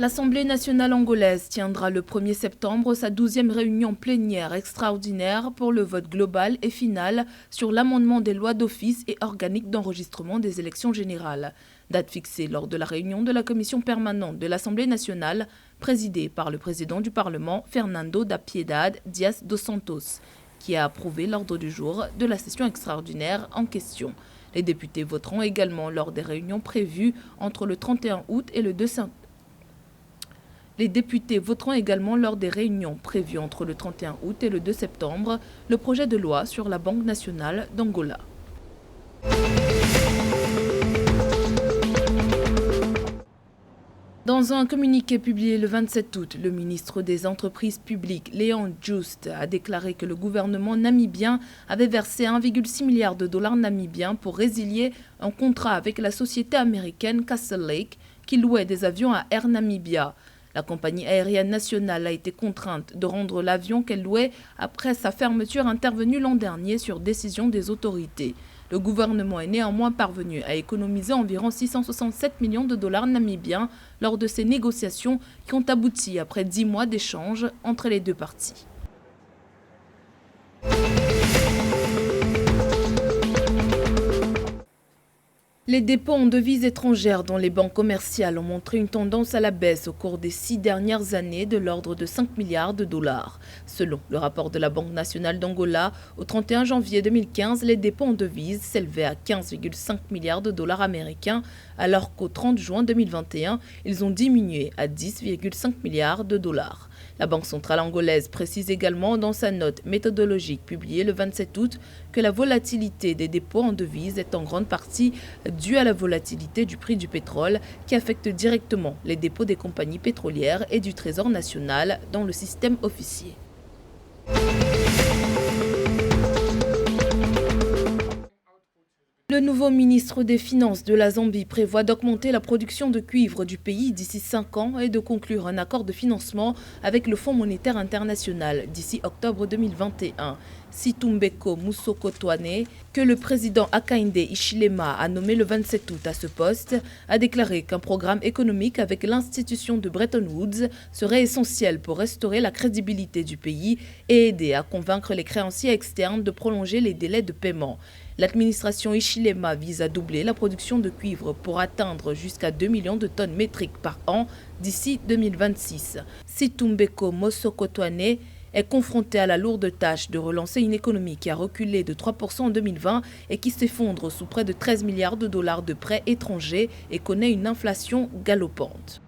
L'Assemblée nationale angolaise tiendra le 1er septembre sa 12e réunion plénière extraordinaire pour le vote global et final sur l'amendement des lois d'office et organique d'enregistrement des élections générales. Date fixée lors de la réunion de la commission permanente de l'Assemblée nationale, présidée par le président du Parlement, Fernando da Piedade Dias dos Santos, qui a approuvé l'ordre du jour de la session extraordinaire en question. Les députés voteront également lors des réunions prévues entre le 31 août et le 2 septembre. Les députés voteront également lors des réunions prévues entre le 31 août et le 2 septembre le projet de loi sur la Banque nationale d'Angola. Dans un communiqué publié le 27 août, le ministre des Entreprises publiques, Leon Just, a déclaré que le gouvernement namibien avait versé 1,6 milliard de dollars namibiens pour résilier un contrat avec la société américaine Castle Lake qui louait des avions à Air Namibia. La compagnie aérienne nationale a été contrainte de rendre l'avion qu'elle louait après sa fermeture intervenue l'an dernier sur décision des autorités. Le gouvernement est néanmoins parvenu à économiser environ 667 millions de dollars namibiens lors de ces négociations qui ont abouti après 10 mois d'échanges entre les deux parties. Les dépôts en devises étrangères dans les banques commerciales ont montré une tendance à la baisse au cours des 6 dernières années de l'ordre de 5 milliards de dollars. Selon le rapport de la Banque nationale d'Angola, au 31 janvier 2015, les dépôts en devises s'élevaient à 15,5 milliards de dollars américains, alors qu'au 30 juin 2021, ils ont diminué à 10,5 milliards de dollars. La Banque centrale angolaise précise également dans sa note méthodologique publiée le 27 août que la volatilité des dépôts en devises est en grande partie due à la volatilité du prix du pétrole qui affecte directement les dépôts des compagnies pétrolières et du Trésor national dans le système officier. Le nouveau ministre des Finances de la Zambie prévoit d'augmenter la production de cuivre du pays d'ici 5 ans et de conclure un accord de financement avec le Fonds monétaire international d'ici octobre 2021. Situmbeko Musokotwane, que le président Hakainde Hichilema a nommé le 27 août à ce poste, a déclaré qu'un programme économique avec l'institution de Bretton Woods serait essentiel pour restaurer la crédibilité du pays et aider à convaincre les créanciers externes de prolonger les délais de paiement. L'administration Hichilema vise à doubler la production de cuivre pour atteindre jusqu'à 2 millions de tonnes métriques par an d'ici 2026. Situmbeko Musokotwane est confronté à la lourde tâche de relancer une économie qui a reculé de 3% en 2020 et qui s'effondre sous près de 13 milliards de dollars de prêts étrangers et connaît une inflation galopante.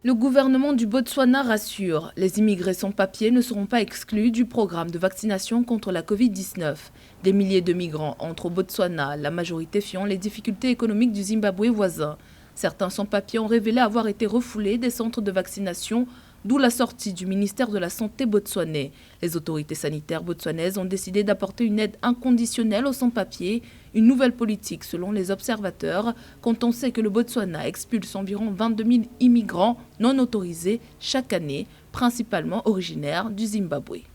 Le gouvernement du Botswana rassure, les immigrés sans papier ne seront pas exclus du programme de vaccination contre la Covid-19. Des milliers de migrants entrent au Botswana, la majorité fuyant les difficultés économiques du Zimbabwe voisin. Certains sans-papiers ont révélé avoir été refoulés des centres de vaccination, d'où la sortie du ministère de la Santé botswanais. Les autorités sanitaires botswanaises ont décidé d'apporter une aide inconditionnelle aux sans-papiers, une nouvelle politique selon les observateurs, quand on sait que le Botswana expulse environ 22 000 immigrants non autorisés chaque année, principalement originaires du Zimbabwe.